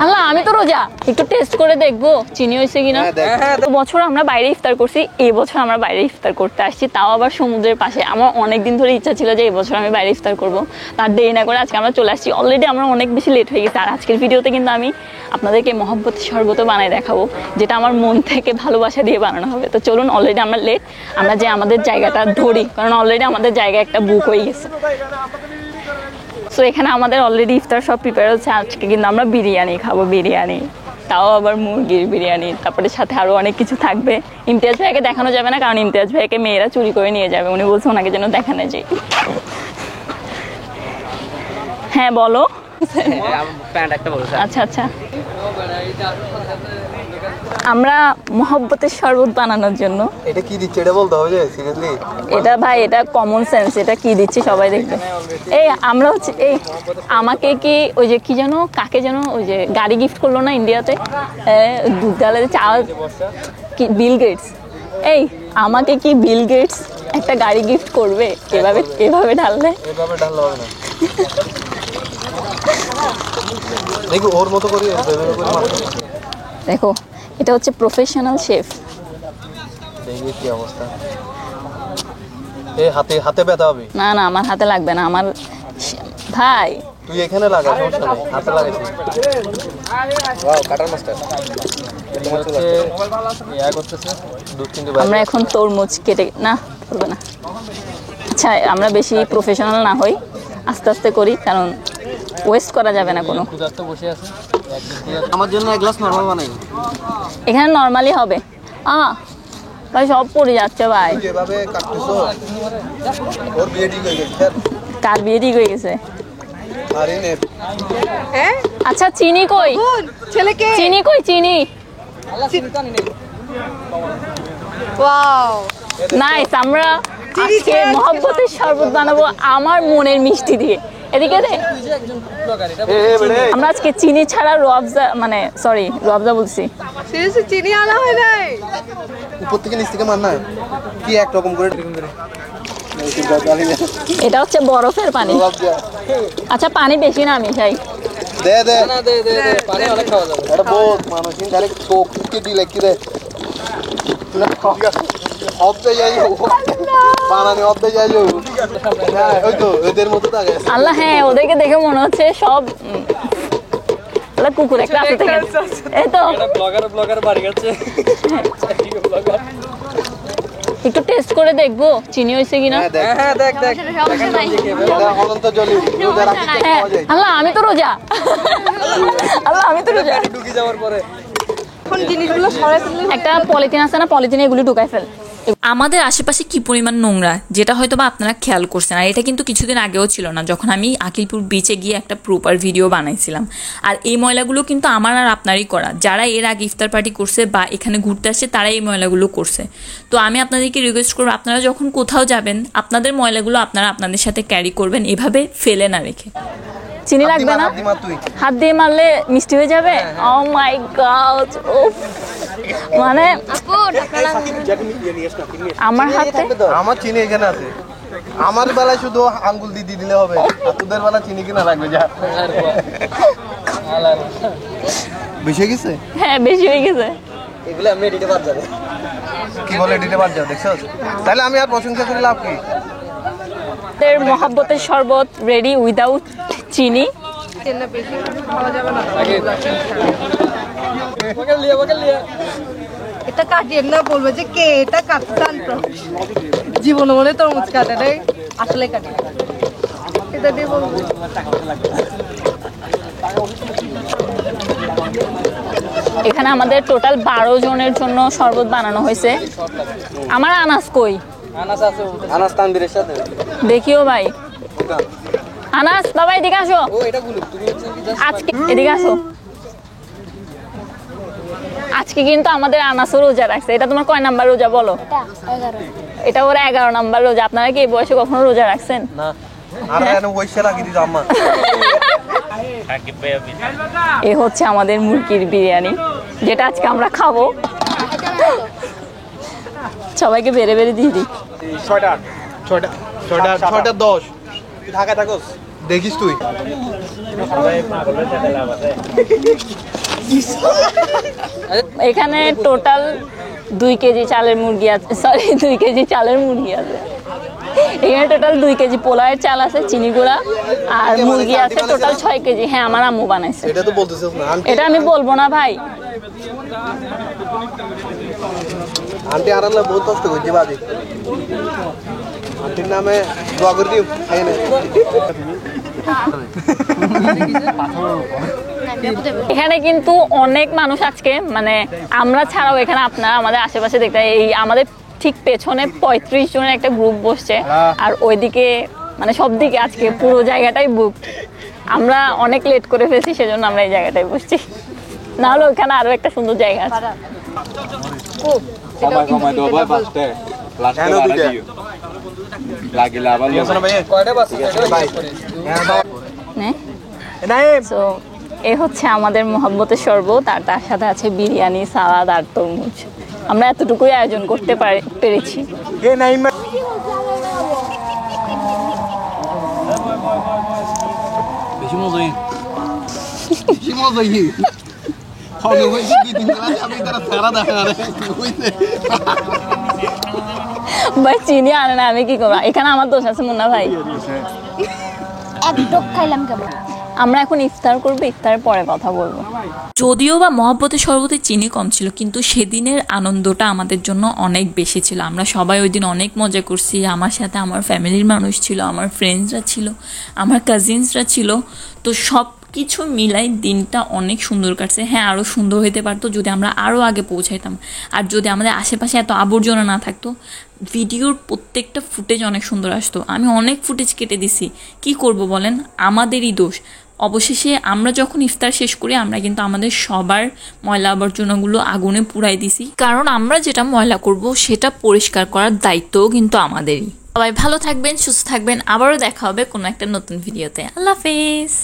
আল্লাহ আমি তো রোজা, একটু টেস্ট করে দেখবো চিনি হয়েছে কিনা। বছর আমরা বাইরে ইফতার করছি, এই বছর আমরা বাইরে ইফতার করতে আসছি, তাও আবার সমুদ্রের পাশে। আমার অনেকদিন ধরে ইচ্ছা ছিল যে এই বছর আমি বাইরে ইফতার করবো, তার দেরি না করে আজকে আমরা চলে আসছি। অলরেডি আমরা অনেক বেশি লেট হয়ে গেছে। আর আজকের ভিডিওতে কিন্তু আমি আপনাদেরকে মহব্বতের শরবত বানায় দেখাবো, যেটা আমার মন থেকে ভালোবাসা দিয়ে বানানো হবে। তো চলুন, অলরেডি আমরা লেট, আমরা যে আমাদের জায়গাটা ধরি, কারণ অলরেডি আমাদের জায়গা একটা বুক হয়ে গেছে। সো এখানে আমাদের অলরেডি ইফতার সব প্রিপেয়ার হচ্ছে। আজকে কিন্তু আমরা বিরিয়ানি খাবো, বিরিয়ানি, তাও আবার মুরগির বিরিয়ানি। তারপরে সাথে আরও অনেক কিছু থাকবে। ইমতিয়াজ ভাইকে দেখানো যাবে না, কারণ ইমতিয়াজ ভাইকে মেয়েরা চুরি করে নিয়ে যাবে। উনি বলছে ওনাকে যেন দেখানো যায়। হ্যাঁ বলো। আচ্ছা আচ্ছা, আমরা মহব্বতের শরবত বানানোর জন্য এটা কি দিচ্ছে এটা বলতে হবে সিরিয়াসলি। এটা ভাই, এটা কমন সেন্স, এটা কি দিচ্ছি সবাই দেখবে। এই আমরা হচ্ছে এই আমাকে কি ওই যে কি যেন কাকে যেন ওই যে গাড়ি গিফট করলো না ইন্ডিয়াতে, দুধ চা, কি বিল গেটস। এই আমাকে কি বিল গেটস একটা গাড়ি গিফট করবে এভাবে এভাবে ঢাললে? এভাবে ঢাললে হবে না, দেখো ওর মতো করে দেখো, এটা হচ্ছে প্রফেশনাল শেফ। দেখি কি অবস্থা। এই হাতে হাতে ব্যথা হবে না না, আমার হাতে লাগবে না। আমার ভাই তুই এখানে লাগা, সমস্যা নেই, হাতে লাগাইছিস। Wow, cutter master. আমরা এখন তরমুজ কেটে না করবে না। আচ্ছা, আমরা বেশি প্রফেশনাল না হই, আস্তে আস্তে করি, কারণ ওয়েস্ট করা যাবে না কোনো। আমার জন্য এক গ্লাস নরমাল বানাই। এখানে নরমালি হবে। ভাই সব পড়ে যাচ্ছে ভাই। যেভাবে কাটতেছো ওর বিয়ে ঠিক হয়ে গেছে। কার বিয়ে ঠিক হয়ে গেছে? আরে নে। হ্যাঁ আচ্ছা, চিনি কই? ছেলেকে চিনি কই? চিনি ওয়াও নাইস। আমরা আজকে মহব্বতের শরবত বানাবো আমার মনের মিষ্টি দিয়ে। এদিকে দে। আমরা আজকে চিনি ছাড়া রুয়াবজা, মানে সরি রুয়াবজা বলছি, সিরিয়াসলি চিনি আনা হয় নাই। উপর থেকে নিচ থেকে মার না, কি এক রকম করে এটা হচ্ছে বরফের পানি। আচ্ছা, পানি বেশি না মিশাই? দে দে না, দে দে দে, পানি অনেক খাওয়া যাবে। এটা বহুত মানুষই ডাইরেক্ট কোককে দিলে কি রে না অবদে যাইও, বানানি অবদে যাইও। হ্যাঁ ওই তো ওদের মতো থাকে আল্লাহ। হ্যাঁ, ওদেরকে দেখে মনে হচ্ছে সব কুকুর একটা আছে থেকে। এই তো ব্লগার বাড়ি গেছে। একটু টেস্ট করে দেখবো চিনি হয়েছে কিনা। হ্যাঁ দেখ দেখ, অনন্ত জলি রোজা রাখতে খাওয়া যায়। আল্লাহ আমি তো রোজা, আল্লাহ আমি তো রোজা। ঢুকে যাওয়ার পরে কোন জিনিসগুলো সরাই ফেললে একটা পলিথিন আছে না, পলিথিনে এগুলি ঢুকাই ফেল। আমাদের আশেপাশে কি পরিমাণ নোংরা, যেটা হয়তো বা আপনারা খেয়াল করছেন। আর এটা কিন্তু কিছুদিন আগেও ছিল না, যখন আমি আকিলপুর বিচে গিয়ে একটা প্রপার ভিডিও বানাইছিলাম। আর এই ময়লাগুলো কিন্তু আমার আর আপনারই করা। যারা এর আগে ইফতার পার্টি করছে বা এখানে ঘুরতে আসছে, তারা এই ময়লাগুলো করছে। তো আমি আপনাদেরকে রিকোয়েস্ট করবো, আপনারা যখন কোথাও যাবেন, আপনাদের ময়লাগুলো আপনারা আপনাদের সাথে ক্যারি করবেন, এভাবে ফেলে না রেখে। চিনি লাগবে না, হাত দিয়ে মারলে মিষ্টি হয়ে যাবে। ও মাই গড, মানে আমার হাতে, আমার চিনি এখানে আছে। আমার বেলায় শুধু আঙ্গুল দিয়ে দিলে হবে, তোদের বেলা চিনি কিনা লাগবে। যা বেশি গেছে। হ্যাঁ বেশি হয়ে গেছে। এগুলো আমি এডিটে বাদ যাবে। কি বলে এডিটে বাদ যাবে দেখছো? তাহলে আমি আর প্রশংসা করে লাভ কি? মহব্বতের শরবত রেডি উইদাউট চিনি। চিনি বেশি খাওয়া যাবে না। এটা কাটিয়ে না, বলবে যে কে এটা কাটতাম, জীবনে মনে তরমুজ কাটে নাই, আসলে কাটে এটা দিয়ে বলবো। এখানে আমাদের টোটাল 12 জনের জন্য শরবত বানানো হয়েছে। আমার আনাস কই? আনাস আছে, আনাস তানবীরের সাথে দেখিও ভাই। আনাস বাবা এদিকে আসো। ও এটা বলুক তুমি আজকে এদিকে আসো। আজকে কিন্তু আমাদের আনাসও রোজা রাখছে। এটা তোমার কয় নাম্বার রোজা বলো? এটা ওর 11 নাম্বার রোজা। আপনারা কি এই বয়সে কখনো রোজা রাখছেন? না। আরে এনে ওইসে লাগি দিছ আম্মা। এই হচ্ছে আমাদের মুরগির বিরিয়ানি, যেটা আজকে আমরা খাবো। সবাইকে বেড়ে বেড়ে দিয়ে দিই। 6টা 10 তুই ঢাকা থাকোস দেখিস তুই এখানে টোটাল 2 কেজি চালের মুরগি আছে, সরি 2 কেজি চালের মুরগি আছে। এখানে টোটাল 2 কেজি পোলাওয়ের চাল আছে, চিনি গুঁড়া আর মুরগি আছে টোটাল 6 কেজি। হ্যাঁ, আমার আম্মু বানাইছে। এটা তো বলতেছিস না আন্টি, এটা আমি বলবো না ভাই। আন্টি আরালে বহুত কষ্ট করছে বাজি। আন্টির নামে দোয়া করে দিও, খাই না। এখানে কিন্তু অনেক মানুষ আজকে, মানে আমরা ছাড়াও এখানে আপনারা আমাদের আশেপাশে দেখতে, এই আমাদের ঠিক পেছনে 35 জনের একটা গ্রুপ বসছে, আর ওইদিকে মানে সব দিকে আজকে পুরো জায়গাটাই বুক। আমরা অনেক লেট করে ফেলছি, সেজন্য আমরা এই জায়গাটায় বসছি, না হলে ওখানে আরো একটা সুন্দর জায়গা আছে। কমাই দেবো ভাই ফার্স্টে লাস্টে বাড়া দিও লাগিলে আবার কয়টা বাস ভাই? তো এ হচ্ছে আমাদের মোহাব্বতের শরবত, আর তার সাথে আছে বিরিয়ানি, সালাদ আর তরমুজ। আমরা এতটুকুই আয়োজন করতে পেরেছি। এ নাইম বেশি মজাই বেশি মজা কি হবে হইছে কি দিন গলা আমি তারা সারা দেখা রে হইছে ভাই চিনি আনে না, আমি কি করবো? এখানে আমার দোষ আছে মুন্না ভাই। একটু খাইলাম কেমন। আমরা এখন ইফতার করবো, ইফতারের পরে কথা বলবো। যদিও বা মহব্বতের শরবতে চিনি কম ছিল, কিন্তু সেদিনের আনন্দটা আমাদের জন্য অনেক বেশি ছিল। আমরা সবাই ওই দিন অনেক মজা করছি। আমার সাথে আমার ফ্যামিলির মানুষ ছিল, আমার ফ্রেন্ডসরা ছিল, আমার কাজিনসরা ছিল। তো সব কিছু মিলাই দিনটা অনেক সুন্দর কাটছে। হ্যাঁ, আরও সুন্দর হতে পারতো যদি আমরা আরও আগে পৌঁছাইতাম, আর যদি আমাদের আশেপাশে এত আবর্জনা না থাকতো। ভিডিওর প্রত্যেকটা ফুটেজ অনেক সুন্দর আসতো। আমি অনেক ফুটেজ কেটে দিছি, কি করব বলেন, আমাদেরই দোষ। অবশেষে আমরা যখন ইফতার শেষ করি, আমরা কিন্তু আমাদের সবার ময়লা আবর্জনাগুলো আগুনে পুড়াই দিছি, কারণ আমরা যেটা ময়লা করব সেটা পরিষ্কার করার দায়িত্বও কিন্তু আমাদেরই। সবাই ভালো থাকবেন, সুস্থ থাকবেন। আবারও দেখা হবে কোনো একটা নতুন ভিডিওতে। আল্লাহ হাফেজ।